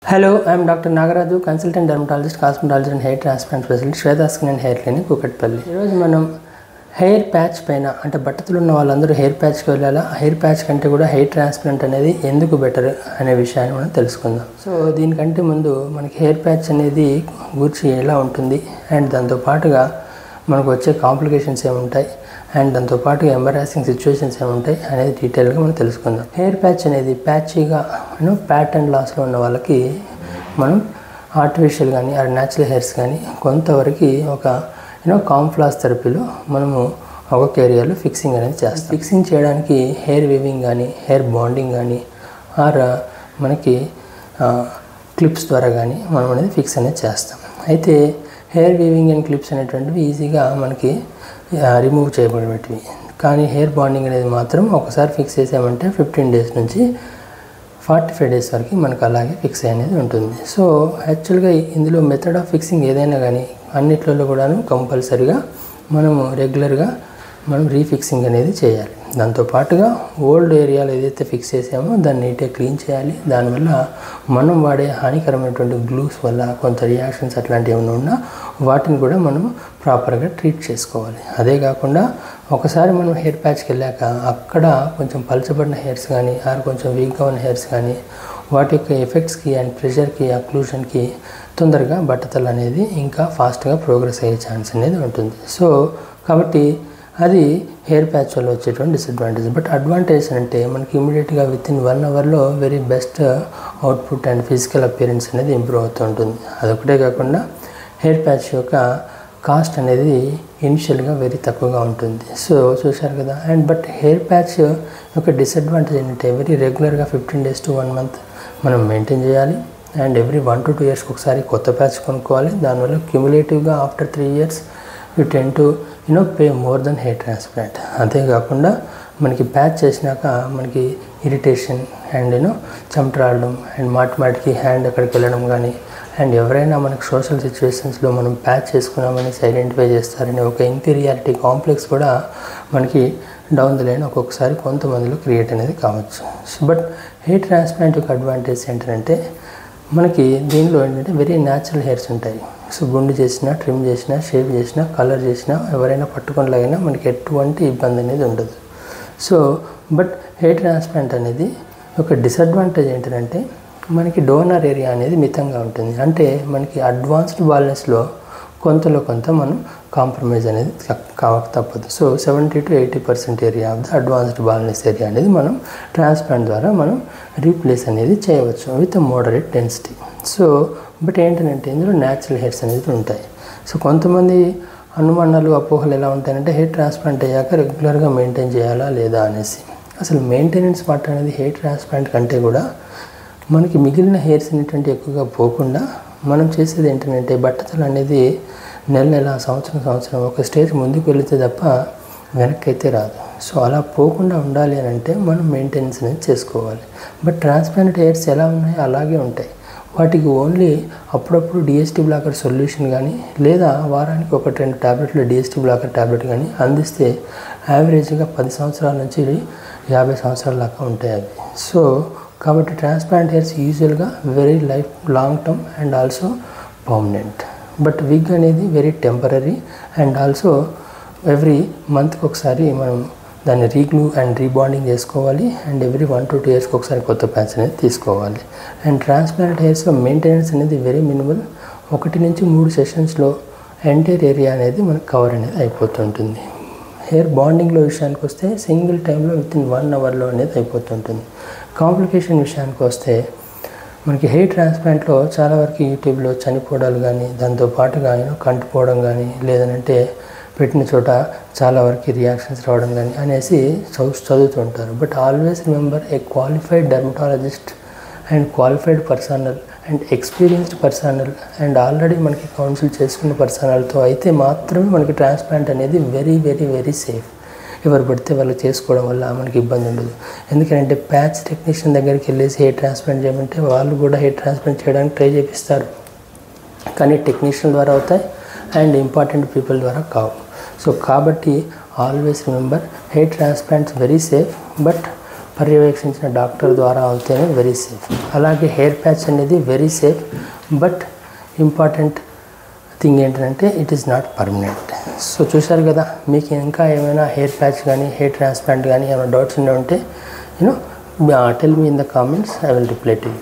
Hello, I am Dr. Nagaraju, consultant dermatologist, cosmetologist and hair transplant specialist, Shweta Skin and Hair Clinic, Kukatpalli. ఈరోజు మనం hair patch పైన అంటే బట్టతలు ఉన్న వాళ్ళందరూ hair ప్యాచ్కి వెళ్ళాలా, హెయిర్ ప్యాచ్ కంటే కూడా హెయిర్ ట్రాన్స్ప్లాంట్ అనేది ఎందుకు బెటర్ అనే విషయాన్ని మనం తెలుసుకుందాం. సో దీనికంటే ముందు మనకి హెయిర్ ప్యాచ్ అనేది గురించి ఎలా ఉంటుంది అండ్ దాంతో పాటుగా మనకు వచ్చే కాంప్లికేషన్స్ ఏముంటాయి అండ్ దాంతో పాటుగా ఎంబరాసింగ్ సిచ్యువేషన్స్ ఏముంటాయి అనేది డీటెయిల్గా మనం తెలుసుకుందాం. హెయిర్ ప్యాచ్ అనేది ప్యాచీగా ప్యాటర్న్ లాస్లో ఉన్న వాళ్ళకి మనం ఆర్టిఫిషియల్ కానీ ఆర్ న్యాచురల్ హెయిర్స్ కానీ కొంతవరకు ఒక కాంఫ్లాస్ థెరపీలో మనము ఒక్కొక్క ఏరియాలో ఫిక్సింగ్ అనేది చేస్తాం. ఫిక్సింగ్ చేయడానికి హెయిర్ వీవింగ్ కానీ హెయిర్ బాండింగ్ కానీ ఆర్ మనకి క్లిప్స్ ద్వారా కానీ మనం అనేది ఫిక్స్ అనేది చేస్తాం. అయితే హెయిర్ వీవింగ్ అండ్ క్లిప్స్ అనేటువంటివి ఈజీగా మనకి రిమూవ్ చేయబడేటివి, కానీ హెయిర్ బాండింగ్ అనేది మాత్రం ఒకసారి ఫిక్స్ చేసామంటే 15 days నుంచి 45 days వరకు మనకు అలాగే ఫిక్స్ అనేది ఉంటుంది. సో యాక్చువల్గా ఇందులో మెథడ్ ఆఫ్ ఫిక్సింగ్ ఏదైనా కానీ అన్నిట్లలో కూడాను కంపల్సరీగా మనము రెగ్యులర్గా మనం రీఫిక్సింగ్ అనేది చేయాలి. దాంతోపాటుగా ఓల్డ్ ఏరియాలో ఏదైతే ఫిక్స్ చేసామో దాన్ని నీట్గా క్లీన్ చేయాలి. దానివల్ల మనం వాడే హానికరమైనటువంటి గ్లూస్ వల్ల కొంత రియాక్షన్స్ అట్లాంటివి ఏమైనా ఉన్నా వాటిని కూడా మనం ప్రాపర్గా ట్రీట్ చేసుకోవాలి. అదే కాకుండా ఒకసారి మనం హెయిర్ ప్యాచ్కి వెళ్ళాక అక్కడ కొంచెం పలచబడిన హెయిర్స్ కానీ ఆర్ కొంచెం వీక్గా ఉన్న హెయిర్స్ కానీ వాటి యొక్క ఎఫెక్ట్స్కి అండ్ ప్రెషర్కి అక్లూషన్కి తొందరగా బట్టతలు అనేది ఇంకా ఫాస్ట్గా ప్రోగ్రెస్ అయ్యే ఛాన్స్ అనేది ఉంటుంది. సో కాబట్టి అది హెయిర్ ప్యాచ్ వల్ల వచ్చేటువంటి డిసడ్వాంటేజ్. బట్ అడ్వాంటేజ్ అంటే మనకి ఇమీడియట్గా వితిన్ 1 hourలో very best output and physical appearance అనేది ఇంప్రూవ్ అవుతూ ఉంటుంది. అదొకటే కాకుండా హెయిర్ ప్యాచ్ యొక్క కాస్ట్ అనేది ఇనిషియల్గా వెరీ తక్కువగా ఉంటుంది. సో చూశారు కదా. అండ్ బట్ హెయిర్ ప్యాచ్ యొక్క డిసడ్వాంటేజ్ ఏంటంటే వెరీ రెగ్యులర్గా 15 days to 1 month మనం మెయింటైన్ చేయాలి. అండ్ ఎవ్రీ 1 to 2 years ఒకసారి కొత్త ప్యాచ్ కొనుక్కోవాలి. దానివల్ల క్యూములేటివ్గా after 3 years you tend to pay more than hair transplant. అంతేకాకుండా మనకి ప్యాచ్ చేసినాక మనకి ఇరిటేషన్ అండ్ చెమటరాడడం అండ్ మాటికి హ్యాండ్ అక్కడికి వెళ్ళడం కానీ అండ్ ఎవరైనా మనకి సోషల్ సిచ్యువేషన్స్లో మనం ప్యాచ్ చేసుకున్నామని ఐడెంటిఫై చేస్తారని ఒక ఇన్ఫీరియారిటీ కాంప్లెక్స్ కూడా మనకి డౌన్ ది లైన్ ఒక్కొక్కసారి కొంతమందిలో క్రియేట్ అనేది కావచ్చు. బట్ హెయిర్ ట్రాన్స్ప్లాంట్ యొక్క అడ్వాంటేజ్ ఏంటంటే మనకి దీనిలో ఏంటంటే వెరీ న్యాచురల్ హెయిర్స్ ఉంటాయి. సో గుండు చేసినా, ట్రిమ్ చేసినా, షేప్ చేసినా, కలర్ చేసినా, ఎవరైనా పట్టుకునేలాగైనా మనకి ఎటువంటి ఇబ్బంది అనేది ఉండదు. సో బట్ హెయిర్ ట్రాన్స్ప్లాంట్ అనేది ఒక డిసడ్వాంటేజ్ ఏంటంటే మనకి డోనర్ ఏరియా అనేది మితంగా ఉంటుంది. అంటే మనకి అడ్వాన్స్డ్ బాల్నెస్లో కొంత మనం కాంప్రమైజ్ అనేది కావక తప్పదు. So 70 to 80% area of the advanced baldness area అనేది మనం ట్రాన్స్ప్లాంట్ ద్వారా మనం రీప్లేస్ అనేది చేయవచ్చు with moderate density. So but ఏంటంటే ఇందులో న్యాచురల్ హెయిర్స్ అనేది ఉంటాయి. సో కొంతమంది అనుమానాలు, అపోహలు ఎలా ఉంటాయంటే హెయిర్ ట్రాన్స్ప్లాంట్ అయ్యాక రెగ్యులర్గా మెయింటైన్ చేయాలా లేదా అనేసి. అసలు మెయింటెనెన్స్ పార్ట్ అనేది హెయిర్ ట్రాన్స్ప్లాంట్ కంటే కూడా మనకి మిగిలిన హెయిర్స్ అనేటువంటి ఎక్కువగా పోకుండా మనం చేసేది ఏంటంటే బట్టతలు అనేది నెల సంవత్సరం ఒక స్టేజ్ ముందుకు వెళితే తప్ప వెనక్కి అయితే రాదు. సో అలా పోకుండా ఉండాలి అని అంటే మనం మెయింటెనెన్స్ అనేది చేసుకోవాలి. బట్ ట్రాన్స్ప్లాంట్ హెయిర్స్ ఎలా ఉన్నాయో అలాగే ఉంటాయి. వాటికి ఓన్లీ అప్పుడప్పుడు డిఎస్టీ బ్లాకర్ సొల్యూషన్ కానీ లేదా వారానికి 1-2 టాబ్లెట్లు డిఎస్టీ బ్లాకర్ టాబ్లెట్ కానీ అందిస్తే యావరేజ్గా 10 సంవత్సరాల నుంచి 50 సంవత్సరాల దాకా ఉంటాయి అవి. సో కాబట్టి ట్రాన్స్ప్లాంట్ హెయిర్స్ యూజువల్గా very long term and also permanent. But wig అనేది very temporary and also every మంత్కి ఒకసారి మనం దాన్ని రీగ్లూ అండ్ రీబాండింగ్ చేసుకోవాలి. అండ్ ఎవ్రీ 1 to 2 years ఒకసారి కొత్త ప్యాచ్ అనేది తీసుకోవాలి. అండ్ ట్రాన్స్ప్లాంట్ హెయిర్స్లో మెయింటెనెన్స్ అనేది వెరీ మినిమల్. 1 నుంచి 3 సెషన్స్లో ఎంటైర్ ఏరియా అనేది మనకు కవర్ అనేది అయిపోతుంటుంది. హెయిర్ బాండింగ్లో విషయానికి వస్తే సింగిల్ టైంలో వితిన్ 1 hourలో అనేది అయిపోతుంటుంది. కాంప్లికేషన్ విషయానికి వస్తే మనకి హెయిర్ ట్రాన్స్ప్లాంట్లో చాలా వరకు యూట్యూబ్లో చనిపోవడాలు కానీ దాంతోపాటుగా కంటిపోవడం కానీ లేదంటే పెట్టిన చోట చాలా వరకు రియాక్షన్స్ రావడం కానీ అనేసి చదువుతుంటారు. But always remember a qualified dermatologist and qualified personnel and experienced personnel and already మనకి కౌన్సిల్ చేసుకున్న పర్సనల్తో అయితే మాత్రమే మనకి ట్రాన్స్ప్లాంట్ అనేది వెరీ సేఫ్. ఎవరు పడితే వాళ్ళు చేసుకోవడం వల్ల మనకి ఇబ్బంది ఉండదు. ఎందుకంటే ప్యాచ్ టెక్నీషియన్ దగ్గరికి వెళ్ళేసి హెయిర్ ట్రాన్స్ప్లాంట్ చేయమంటే వాళ్ళు కూడా హెయిర్ ట్రాన్స్ప్లాంట్ చేయడానికి ట్రై చేపిస్తారు, కానీ టెక్నీషియన్ ద్వారా అవుతాయి అండ్ ఇంపార్టెంట్ పీపుల్ ద్వారా కావు. సో కాబట్టి always remember hair transplants very safe. But పర్యవేక్షించిన డాక్టర్ ద్వారా అవుతేనే వెరీ సేఫ్. అలాగే హెయిర్ ప్యాచ్ అనేది very safe, but important thing ఏంటంటే it is not permanent. So చూశారు కదా, మీకు ఇంకా ఏమైనా హెయిర్ ప్యాచ్ కానీ హెయిర్ ట్రాన్స్ప్లాంట్ కానీ ఏమైనా డౌట్స్ ఉంటే tell me in the comments, I will reply to you.